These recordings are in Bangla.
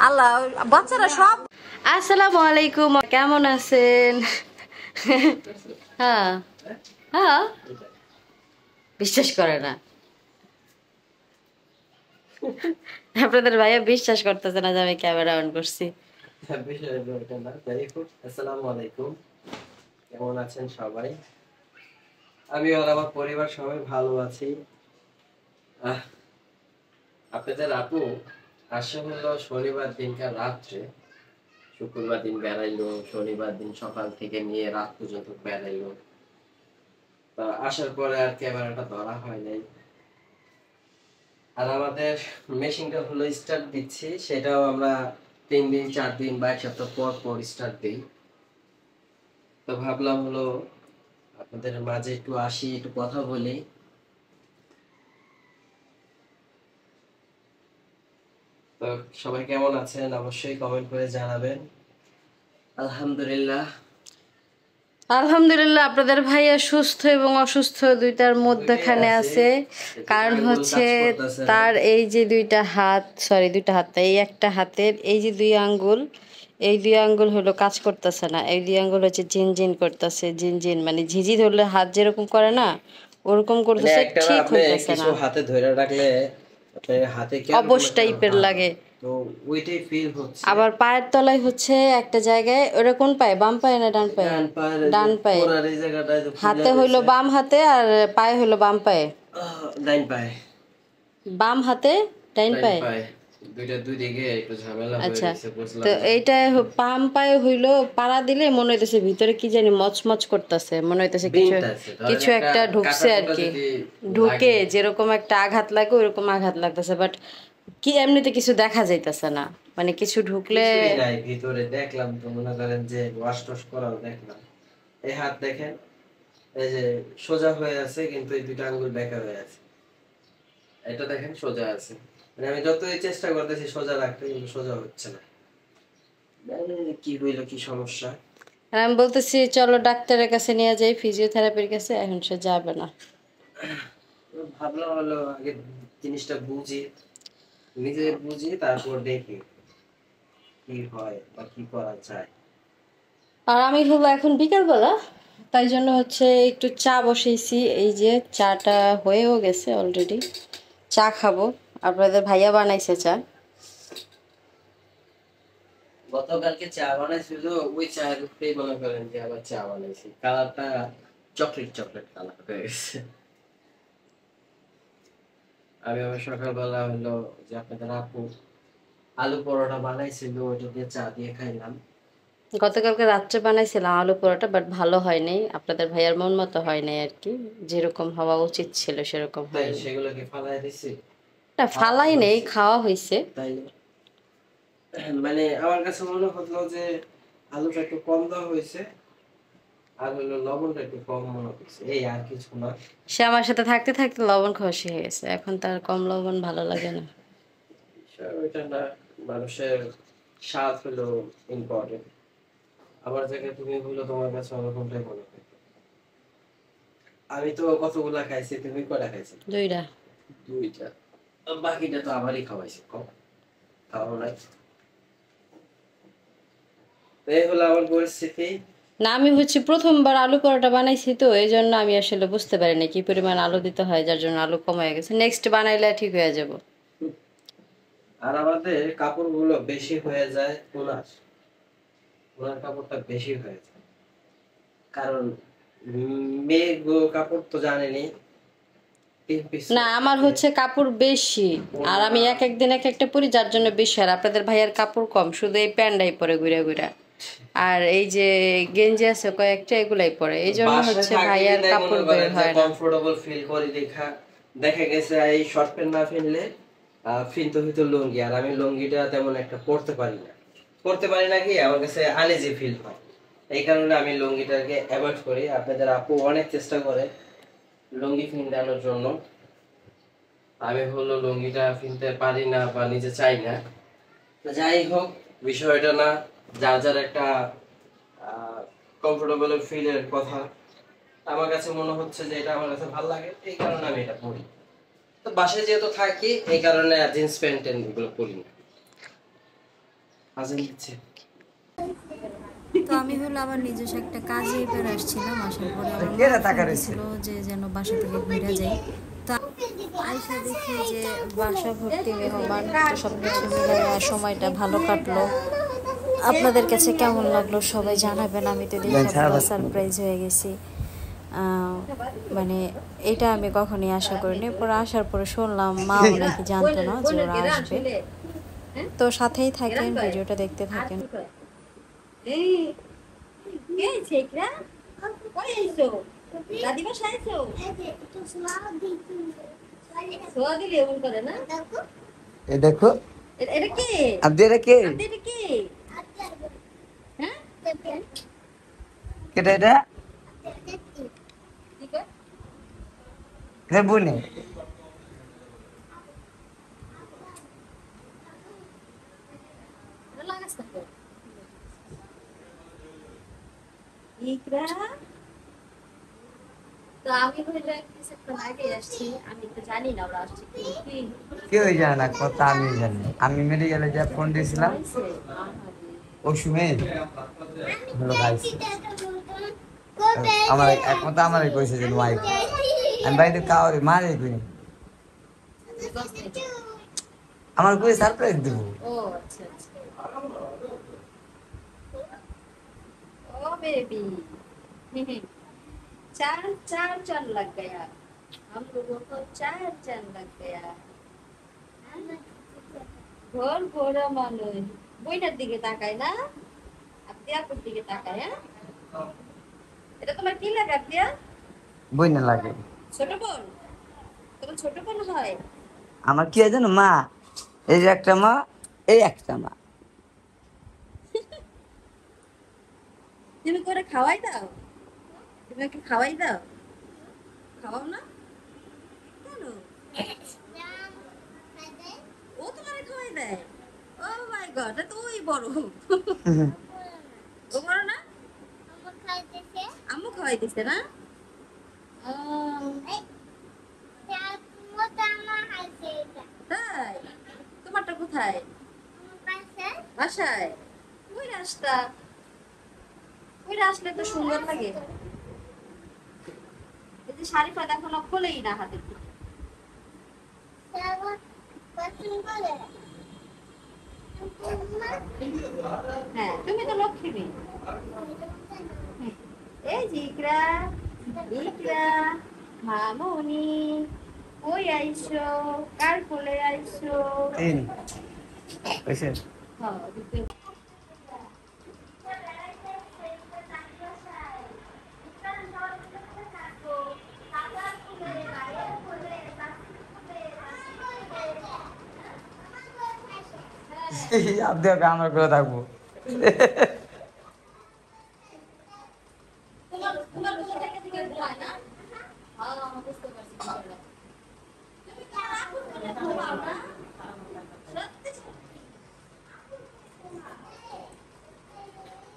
আল্লাহ বাচ্চারা সব। আসসালামু আলাইকুম, কেমন আছেন? হ্যাঁ হ্যাঁ, বিশ্বাস করে না আপনাদের ভাইয়া, বিশ্বাস করতেছে না যে আমি ক্যামেরা অন করছি। আসসালামু আলাইকুম, কেমন আছেন সবাই? আমি আর আমার পরিবার সবাই ভালো আছি। আপনাদের আপু আসে হলো শনিবার দিনকার রাত্রে, শুক্রবার দিন বেড়াইলো, শনিবার দিন সকাল থেকে নিয়ে রাত পর্যন্ত বেড়াইলো। তা আসার পরে আর ক্যামেরাটা ধরা হয় নাই। আর আমাদের মেশিনটা হলো স্টার্ট দিচ্ছি, সেটাও আমরা 3 দিন 4 দিন বা 1 সপ্তাহ পর পর স্টার্ট দিই। তো ভাবলাম হলো আপনাদের মাঝে একটু আসি, একটু কথা বলি। তো সবাই কেমন আছেন অবশ্যই কমেন্ট করে জানাবেন। আলহামদুলিল্লাহ। আলহামদুলিল্লাহ, আপনাদের ভাইয়া সুস্থ এবং অসুস্থ দুইটার মধ্যখানে আছে। কারণ হচ্ছে তার এই যে দুইটা হাত, সরি দুইটা হাত, এই একটা হাতের এই যে 2 আঙ্গুল, এই 2 আঙ্গুল হলো কাজ করতেছে না। এই 2 আঙ্গুল হচ্ছে জিনজিন করতেছে, জিনজিন মানে ঝিঝি ধরলে হাত যেরকম করে না, ওরকম করতেছে, ঠিক হইতেছে না। হাতে ধরে রাখলে হাতে অবশ টাইপের লাগে। তো ওইটাই ফিল হচ্ছে। আবার পায়ের তলায় হচ্ছে একটা জায়গায়, ওটা কোন পায়ে, বাম পায়ে না ডান পায়ে? ডান পায়ে। হাতে হইলো বাম হাতে আর পায়ে হইলো বাম পায়ে। ডান পায়ে। বাম হাতে ডান পায়ে। দুইটা দুই দিকে একটু ঝামেলা হয়ে আচ্ছা, গেছে, বুঝলাম। তো এইটা বাম পায়ে হইলো, পাড়া দিলে মনে হইতেছে ভিতরে কি জানি মচমচ করতেছে, মনে হইতেছে কিছু কিছু একটা ঢুকছে আর কি। ঢুকে যেরকম একটা আঘাত লাগে ওইরকম আঘাত লাগতেছে, বাট কি এমনিতে কিছু দেখা যাইতেছে না, মানে কিছু ঢুকলে নাই ভিতরে। দেখলাম তো, মনে করেন যে ওয়াশ টশ করাও দেখলাম। এই হাত দেখেন, এই যে সোজা হয়ে আছে, কিন্তু এই দুইটা আঙ্গুল বেঁকা হয়ে আছে। এটা দেখেন সোজা আছে, মানে আমি যতই চেষ্টা করতেছি সোজা রাখতে, কিন্তু সোজা হচ্ছে না। কি হইলো, কি সমস্যা? আমি বলতেছি চলো ডাক্তারের কাছে নিয়ে যাই, ফিজিওথেরাপির কাছে। এখন সে যাবে না। ভাবলাম হলো আগে জিনিসটা বুঝি, নিজে বুঝি, তারপর দেখি কি হয় বা কি করা যায়। আর আমি হলো এখন বিকালবেলা, তাই জন্য হচ্ছে একটু চা বসেছি। এই যে চাটা হয়েও গেছে অলরেডি, চা খাবো। আপনাদের ভাইয়া বানাইছে চা। গতকালকে চা বানাইছিল, ওই চায়ের উপরেই মনে করেন যে আবার চা বানাইছি। কালারটা চকলেট চকলেট কালার হয়ে গেছে। আমি আবার সকালবেলা হলো যে আপনাদের আপু আলু পরোটা বানাইছিল, ওইটা দিয়ে চা দিয়ে খাইলাম। গতকালকে রাত্রে বানাইছিলাম আলু পরোটা, বাট ভালো হয় নাই। আপনাদের ভাইয়ার মন মতো হয় নাই আর কি, যেরকম হওয়া উচিত ছিল সেরকম হয়। সেগুলোকে ফালাই দিছি না, ফালাই নেই, খাওয়া হয়েছে। তাই মানে আমার কাছে মনে হলো যে আলুটা একটু কম দেওয়া হয়েছে, আর হলো লবণটা একটু কম মনে হচ্ছে, এই আর কিছু না। সে আমার সাথে থাকতে থাকতে লবণ খাওয়া শিখে গেছে, এখন তার কম লবণ ভালো লাগে না। ওইটা না, মানুষের স্বাদ হলো ইম্পর্টেন্ট। আমার জায়গায় তুমি হলো তোমার কাছে ওরকমটাই মনে হয়। আমি তো কতগুলা খাইছি, তুমি কয়টা খাইছো? দুইটা। বাকিটা তো আমারই খাওয়াইছে, কম খাওয়া নাই। এই হলো আমার পরিস্থিতি। না, আমি হচ্ছে প্রথমবার আলু পরোটা বানাইছি, তো এই জন্য আমি আসলে বুঝতে পারিনি কি পরিমাণ আলু দিতে হয়, যার জন্য আলু কম হয়ে গেছে। নেক্সট বানাইলে ঠিক হয়ে যাব। আর আমাদের কাপড়গুলো বেশি হয়ে যায়, ওনার কাপড়টা বেশি হয়ে যায়, কারণ মেয়ে কাপড় তো জানেনি। না, আমার হচ্ছে কাপড় বেশি, আর আমি এক একদিন এক একটা পরি, যার জন্য বেশি। আর আপনাদের ভাইয়ার কাপড় কম, শুধু এই প্যান্টটাই পরে ঘুরে ঘুরে, আর এই যে গেঞ্জি আছে কয়েকটা, এগুলাই পরে। এই জন্য হচ্ছে ভাইয়ার কাপড় বের হয় না। কমফোর্টেবল ফিল করে দেখা গেছে এই শর্ট প্যান্ট না ফিনলে ফিনতে হইতো লুঙ্গি, আর আমি লুঙ্গিটা তেমন একটা পরতে পারি না কি, আমার কাছে আনইজি ফিল হয়। এই কারণে আমি লুঙ্গিটাকে অ্যাভয়েড করি। আপনাদের আপু অনেক চেষ্টা করে লুঙ্গি ফিন্দানোর জন্য, আমি হলো লুঙ্গিটা ফিনতে পারি না বা নিজে চাই না। যাই হোক, বিষয়টা না, যার যার একটা কমফোর্টেবল ফিলের কথা। আমার কাছে মনে হচ্ছে যে এটা আমার কাছে ভালো লাগে, এই কারণে আমি এটা পড়ি। তো বাসায় যেহেতু থাকি এই কারণে জিন্স প্যান্ট এগুলো পরি না। আজান দিচ্ছে। তো আমি হলো আমার নিজস্ব একটা কাজে এবার আসছিলাম, আসার পরে আমার মা ছিল যে যেন বাসা থেকে ঘুরে যাই। তো আইসা দেখি যে বাসা ভর্তি মেহমান, তো সব কিছু মিলে সময়টা ভালো কাটলো। আপনাদের কাছে কেমন লাগলো সবাই জানাবেন। আমি তো দেখে পুরো সারপ্রাইজ হয়ে গেছি। মানে এটা আমি কখনই আশা করিনি। পরে আসার পরে শুনলাম মাও নাকি জানতো না যে ওরা আসবে। তো সাথেই থাকেন, ভিডিওটা দেখতে থাকেন। দেখো এটা কি? এটা কে? এটা কি? হ্যাঁ? কেটা এটা? বুনে ইকরা, তো আমি হইলে কিছুক্ষণ আগে আসছি, আমি তো জানি না ওরা আসছে কি। কেউ জানে না, কথা আমি জানি। আমি মেডিকেলে যা ফোন দিয়েছিলাম ওই সময় হলো গাইছে আমার একমত আমারই কইছে যে ওয়াইফ আমি বাইরে কাউরে মারে কই আমার কই সারপ্রাইজ দিব। ও আচ্ছা আচ্ছা। ओ बेबी, चार चार चांद लग गया, हम लोगों को चार चांद लग गया। ঘোর ঘোর মানুষ বইটার দিকে তাকায় না, আত্মীয়াপুর দিকে তাকায়। হ্যাঁ, এটা তোমার কি লাগে আত্মীয়া? বই না লাগে ছোট বোন, তোমার ছোট বোন হয়? আমার কি জানো মা, এই যে একটা মা, এই একটা মা। তুমি করে খাওয়াই দাও, তুমি একটু খাওয়াই দাও। খাওয়াও না কেন? ও তোমার খাওয়াই দেয়? ও মাই গড, তো ওই বড়। ও বড় না? আম্মু খাওয়াই দিছে না? তাই? তোমারটা কোথায়? বাসায়? ওই রাস্তা, ওই আসলে তো সুন্দর লাগে। এই যে শাড়ি পা দেখো না, খোলেই না হাতে। হ্যাঁ, তুমি তো লক্ষ্মী মেয়ে। এই যে ইকরা, ইকরা মামনি, কই আইছো? কার কোলে আইছো? তিন কইছে হ্যাঁ, আপনি আমার করে থাকবো। তোমার তোমার কোথা থেকে থেকে ঘুমায় না? হ্যাঁ, বুঝতে পারছি। তুমি কি রাখো কোলে ঘুমাও না? সত্যি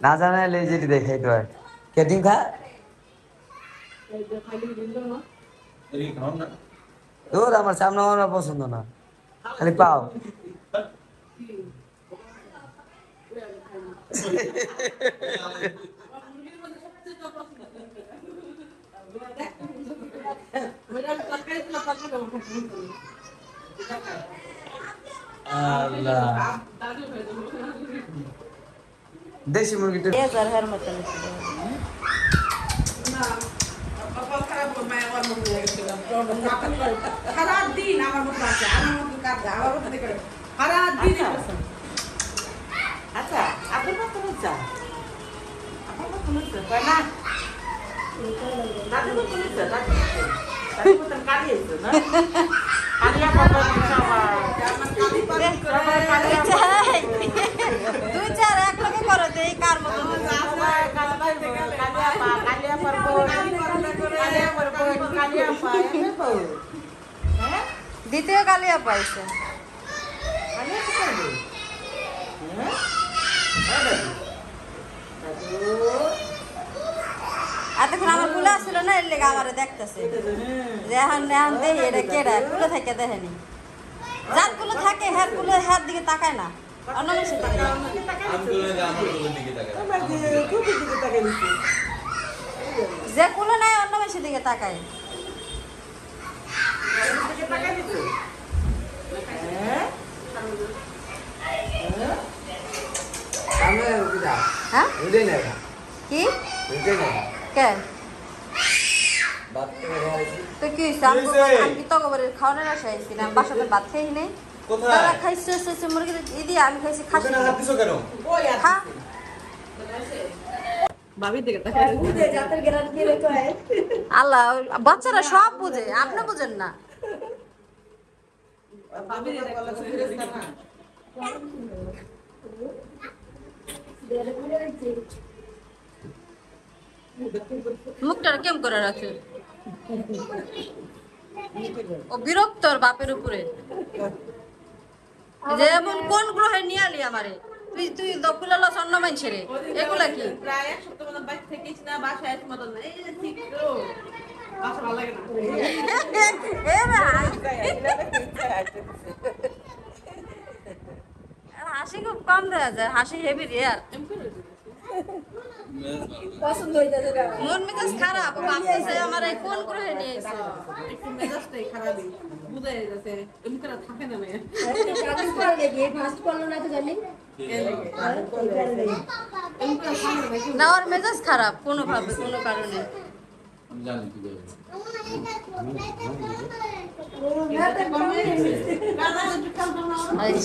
না জানাইলে যেটি দেখাই তো হয় কেদিন খা তোর আমার সামনে আমার পছন্দ না, খালি পাও। আল্লাহ, দেশি মুরগিটা সারাদিন আমার মতো আছে, আমার মতো কাঁদে, আমার মতো দেখে সারাদিন। আচ্ছা, আপনার মতো হচ্ছে, আমার মতো হচ্ছে, তাই না? দাদুর মতো হচ্ছে, দাদুর মতো কাঁদিয়েছে না? কালিয়া বাবা সবাই দুই চার এক লগে করো তো, এই কার মতো দ্বিতীয় কালিয়া পাইছে। এতক্ষণ আমার কুলে আসছিল না, এর লেগে আমারে দেখতেছে যে এখন এখন দেখি এটা কেডা, কুলে থাকে দেখেনি। যার কুলে থাকে হ্যাঁ কুলে হ্যাঁ দিকে তাকায় না, অন্য মানুষের দিকে তাকায়। যে কুলে নাই অন্য মানুষের দিকে তাকায়। হ্যাঁ কি কে তো কি হয়েছে? আমি কি তো খাওয়ানোর আশা আইছি না, বাসাতে ভাত খাই নেই, তারা খাইছে মুরগি ইদি, আমি খাইছি খাসি। খা আল্লাহ, বাচ্চারা সব বুঝে, আপনি বুঝেন না। মুখটা কেমন করে রাখে, ও বিরক্ত ওর বাপের উপরে, যে এমন কোন গ্রহে নিয়ে আলি আমারে, তুই তুই দকুলা লস অন্য মানুষের এগুলা কি? প্রায় এক সপ্তাহ মতো বাইরে থেকেছি না, বাসায় আসি মতন এই যে ঠিক তো বাসা ভালো লাগে না। এ ভাই, হাসি খুব কম দেওয়া যায়, হাসি হেভি রেয়ার। মন মেজাজ খারাপ, ভাবতেছে আমার এই কোন গ্রহে নিয়ে এসে। একটু মেজাজটাই খারাপই বুঝাই যাচ্ছে, এমনি করে থাকে না মেয়ে। না ওর মেজাজ খারাপ কোনো ভাবে কোনো কারণে।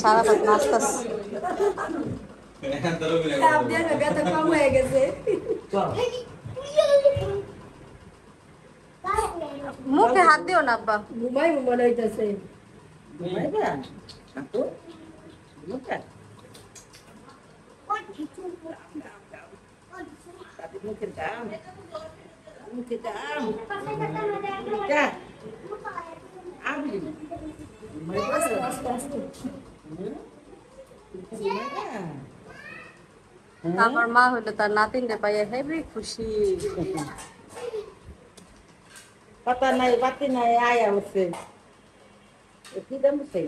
সারা রাত নাচতাস মুখে হাত দিও না আব্বা। ঘুমাই মনে হইতেছে আমার মা হইলো তার নাতিনরে পাইয়া হেবি খুশি। পাতা নাই বাতি নাই আয়া হচ্ছে কি দাম হচ্ছে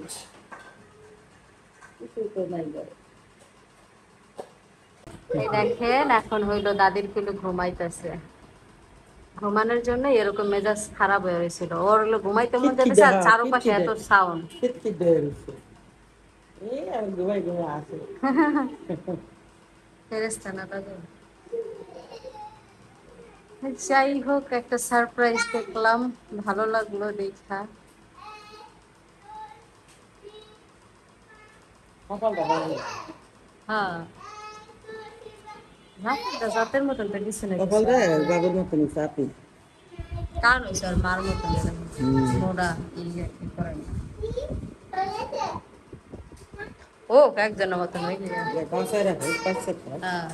কিছু তো নাই এই দেখেন এখন হইলো দাদির কুলে ঘুমাইতেছে, ঘুমানোর জন্য এরকম মেজাজ খারাপ হয়ে গেছিল। ওর হলো ঘুমাইতে মন যেতেছে আর চারপাশে এত সাউন্ড। ফেরেশতা না দাদা। যাই হোক, একটা সারপ্রাইজ দেখলাম, ভালো লাগলো দেখা। হ্যাঁ জাতের মতন তো কিছু না, বাবুর মতন চাপি কারণ হয়েছে আর মার মতন মোড়া করে না। ও একজনের মতন হয়ে গেছে। বাসায় রাখো হ্যাঁ